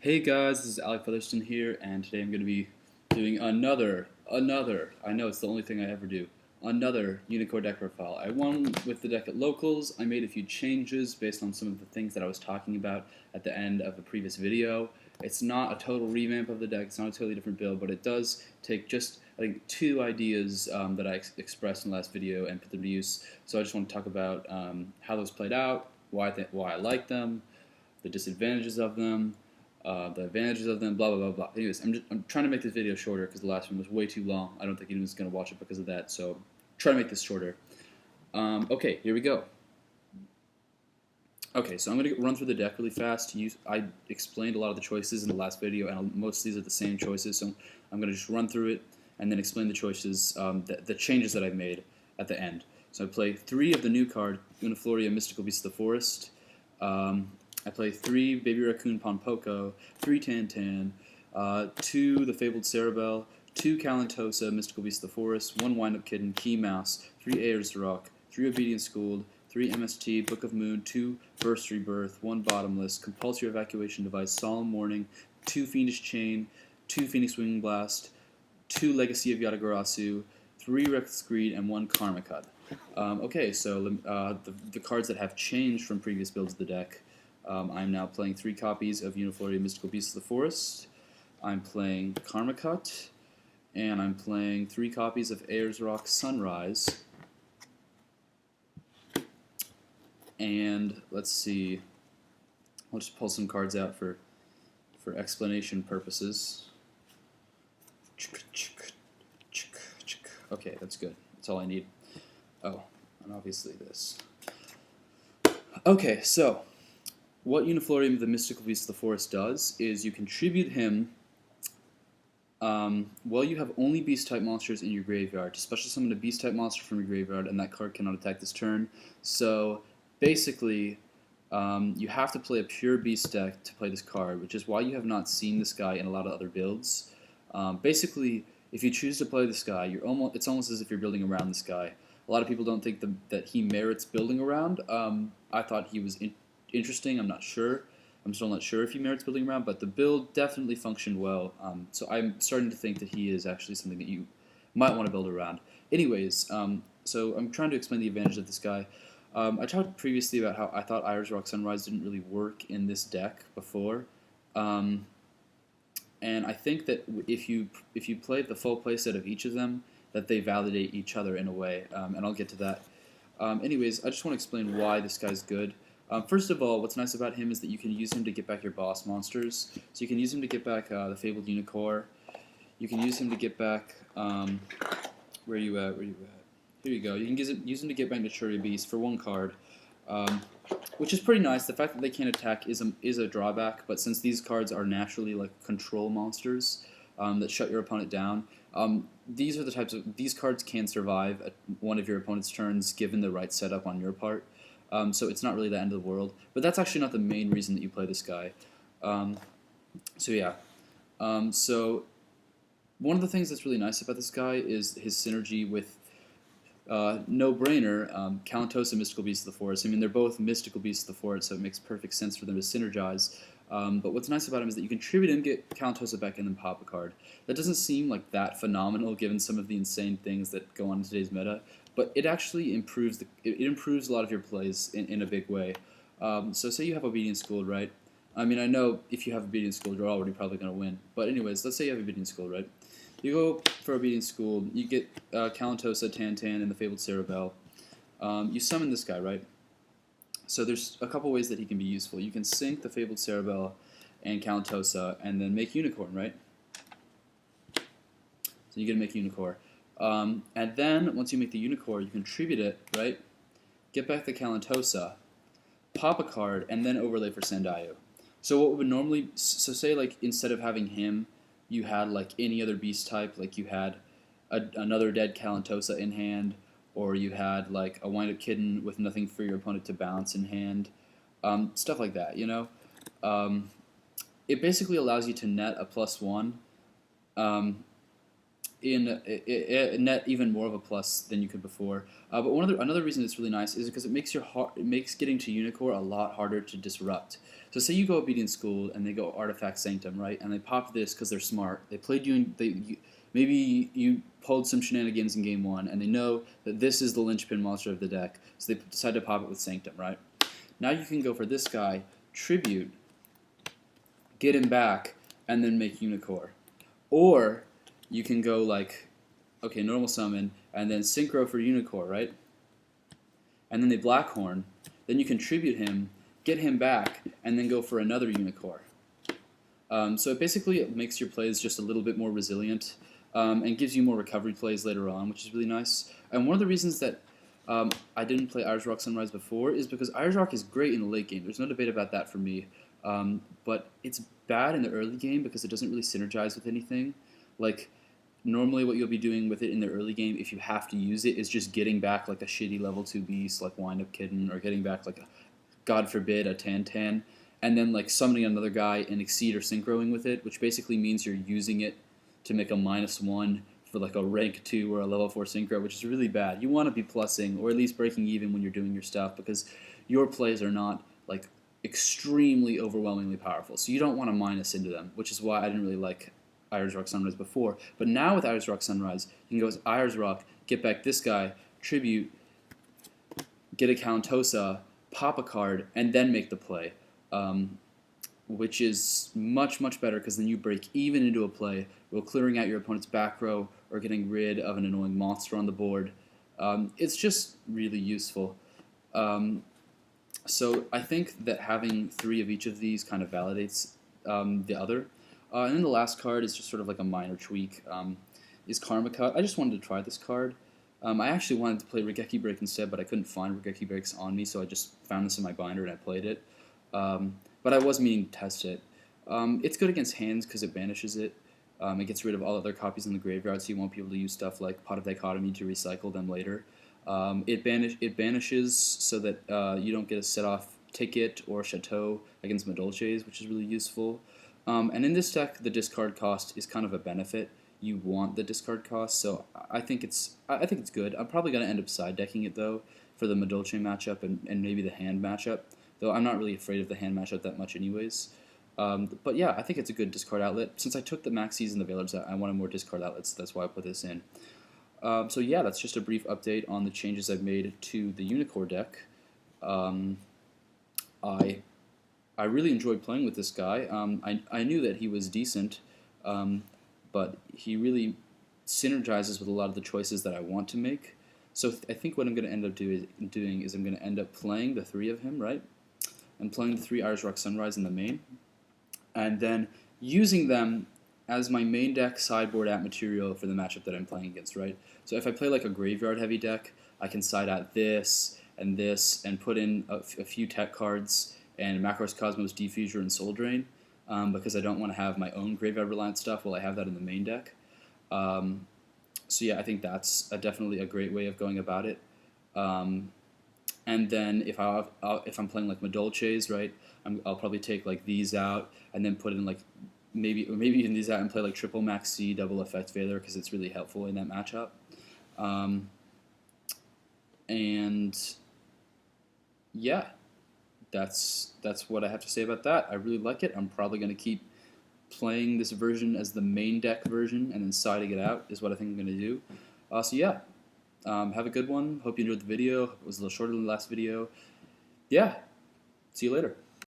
Hey guys, this is Alec Featherston here, and today I'm going to be doing another, I know it's the only thing I ever do, another Unicore deck profile. I won with the deck at Locals. I made a few changes based on some of the things that I was talking about at the end of a previous video. It's not a total revamp of the deck, it's not a totally different build, but it does take just, I think, two ideas that I expressed in the last video and put them to use. So I just want to talk about how those played out, why I like them, the disadvantages of them, the advantages of them, blah, blah, blah, blah. Anyways, I'm trying to make this video shorter because the last one was way too long. I don't think anyone's going to watch it because of that, so try to make this shorter. Okay, here we go. Okay, so I'm going to run through the deck really fast. I explained a lot of the choices in the last video, and most of these are the same choices, so I'm going to just run through it and then explain the choices, the changes that I've made at the end. So I play 3 of the new card, Unifloria, Mystical Beast of the Forest. I play 3 Baby Raccoon Ponpoko, 3 Tan, 2 The Fabled Cerebel, 2 Kalantosa, Mystical Beast of the Forest, 1 Wind-Up Kitten, Key Mouse, 3 Ayers Rock, 3 Obedient Schooled, 3 MST, Book of Moon, 2 Burst Rebirth, 1 Bottomless, Compulsory Evacuation Device, Solemn Warning, 2 Fiendish Chain, 2 Phoenix Wing Blast, 2 Legacy of Yatagarasu, 3 Reckless Greed, and 1 Karma Cut. Okay, so the cards that have changed from previous builds of the deck. I'm now playing 3 copies of Unifloria Mystical Beast of the Forest. I'm playing Karma Cut, and I'm playing 3 copies of Ayers Rock Sunrise. And let's see, I'll just pull some cards out for explanation purposes. Okay, that's good. That's all I need. Oh, and obviously this. Okay, so what Unifloria the Mystical Beast of the Forest does is you contribute him while you have only Beast-type monsters in your graveyard to special summon a Beast-type monster from your graveyard, and that card cannot attack this turn. So basically, you have to play a pure Beast deck to play this card, which is why you have not seen this guy in a lot of other builds. Basically, if you choose to play this guy, it's almost as if you're building around this guy. A lot of people don't think that he merits building around. I thought he was interesting. I'm not sure. I'm still not sure if he merits building around, but the build definitely functioned well. So I'm starting to think that he is actually something that you might want to build around. Anyways, so I'm trying to explain the advantage of this guy. I talked previously about how I thought Ayers Rock Sunrise didn't really work in this deck before. And I think that if you play the full playset of each of them, that they validate each other in a way, and I'll get to that. Anyways, I just want to explain why this guy's good. First of all, what's nice about him is that you can use him to get back your boss monsters. So you can use him to get back the Fabled Unicore. You can use him to get back, where are you at? Here you go. You can use him to get back Naturia Beast for 1 card, which is pretty nice. The fact that they can't attack is a drawback, but since these cards are naturally like control monsters that shut your opponent down, these are the types of these cards can survive at one of your opponent's turns given the right setup on your part. So it's not really the end of the world, but that's actually not the main reason that you play this guy. So yeah, so one of the things that's really nice about this guy is his synergy with no-brainer, Kalantosa and Mystical Beast of the Forest. I mean, they're both Mystical Beasts of the Forest, so it makes perfect sense for them to synergize. But what's nice about him is that you contribute him, get Kalantosa back, and then pop a card. That doesn't seem like that phenomenal given some of the insane things that go on in today's meta, but it actually improves it improves a lot of your plays in a big way. So say you have Obedient Schooled, right? I mean, I know if you have Obedient Schooled, you're already probably going to win. But anyways, let's say you have Obedient Schooled, right? You go for Obedient Schooled, you get Kalantosa, Tan, and the Fabled Cerebel. You summon this guy, right? So there's a couple ways that he can be useful. You can sink the Fabled Cerebel and Kalantosa and then make Unicorn, right? So you get to make Unicorn. And then, once you make the Unicorn, you contribute it, right? Get back the Kalantosa, pop a card, and then overlay for Sandayu. So what would normally... So say, like, instead of having him, you had, like, any other beast type. Like, you had another dead Kalantosa in hand, or you had, like, a Wind-Up Kitten with nothing for your opponent to bounce in hand. Stuff like that, you know? It basically allows you to net a +1. net even more of a plus than you could before. But another reason it's really nice is because it makes getting to Unicore a lot harder to disrupt. So say you go Obedient School and they go Artifact Sanctum, right? And they pop this because they're smart. They played maybe you pulled some shenanigans in game one, and they know that this is the linchpin monster of the deck, so they decide to pop it with Sanctum, right? Now you can go for this guy, Tribute, get him back, and then make Unicore. Or you can go like, okay, normal summon, and then Synchro for Unicore, right? And then they Blackhorn. Then you can Tribute him, get him back, and then go for another Unicore. So it makes your plays just a little bit more resilient, and gives you more recovery plays later on, which is really nice. And one of the reasons that I didn't play Ayers Rock Sunrise before is because Ayers Rock is great in the late game. There's no debate about that for me. But it's bad in the early game because it doesn't really synergize with anything. Like, normally what you'll be doing with it in the early game, if you have to use it, is just getting back like a shitty level 2 beast like Wind-Up Kitten, or getting back like God forbid, a Tan, and then like summoning another guy and Exceed or Synchroing with it, which basically means you're using it to make a -1 for like a rank 2 or a level 4 Synchro, which is really bad. You want to be plussing, or at least breaking even when you're doing your stuff, because your plays are not like extremely overwhelmingly powerful, so you don't want to minus into them, which is why I didn't really like Ayers Rock Sunrise before. But now with Ayers Rock Sunrise, you can go as Ayers Rock, get back this guy, Tribute, get a Kalantosa, pop a card, and then make the play, which is much, much better, because then you break even into a play while clearing out your opponent's back row or getting rid of an annoying monster on the board. It's just really useful. So I think that having 3 of each of these kind of validates the other. And then the last card is just sort of like a minor tweak, is Karma Cut. I just wanted to try this card. I actually wanted to play Regeki Break instead, but I couldn't find Regeki Breaks on me, so I just found this in my binder and I played it. But I was meaning to test it. It's good against hands because it banishes it. It gets rid of all other copies in the graveyard, so you won't be able to use stuff like Pot of Dichotomy to recycle them later. It banishes so that you don't get a set-off ticket or chateau against Madolches, which is really useful. And in this deck, the discard cost is kind of a benefit. You want the discard cost, so I think it's good. I'm probably going to end up side decking it though for the Madolche matchup and maybe the hand matchup. Though I'm not really afraid of the hand matchup that much, anyways. But yeah, I think it's a good discard outlet. Since I took the Maxis and the Veilers out, I wanted more discard outlets. That's why I put this in. So yeah, that's just a brief update on the changes I've made to the Unicore deck. I really enjoyed playing with this guy. I knew that he was decent, but he really synergizes with a lot of the choices that I want to make. So I think what I'm going to end up doing is I'm going to end up playing the 3 of him, right? And playing the 3 Ayers Rock Sunrise in the main, and then using them as my main deck sideboard at material for the matchup that I'm playing against, right? So if I play like a graveyard heavy deck, I can side out this and put in a few tech cards and Macros Cosmos Diffuser and Soul Drain, because I don't want to have my own graveyard reliant stuff while I have that in the main deck. So yeah, I think that's definitely a great way of going about it. And then if I'm playing like Madolches, right, I'll probably take like these out and then put in like maybe even these out and play like triple Max C double effect Veiler, because it's really helpful in that matchup. And yeah, that's what I have to say about that. I really like it. I'm probably going to keep playing this version as the main deck version and then siding it out is what I think I'm going to do. So yeah, have a good one. Hope you enjoyed the video. It was a little shorter than the last video. Yeah, see you later.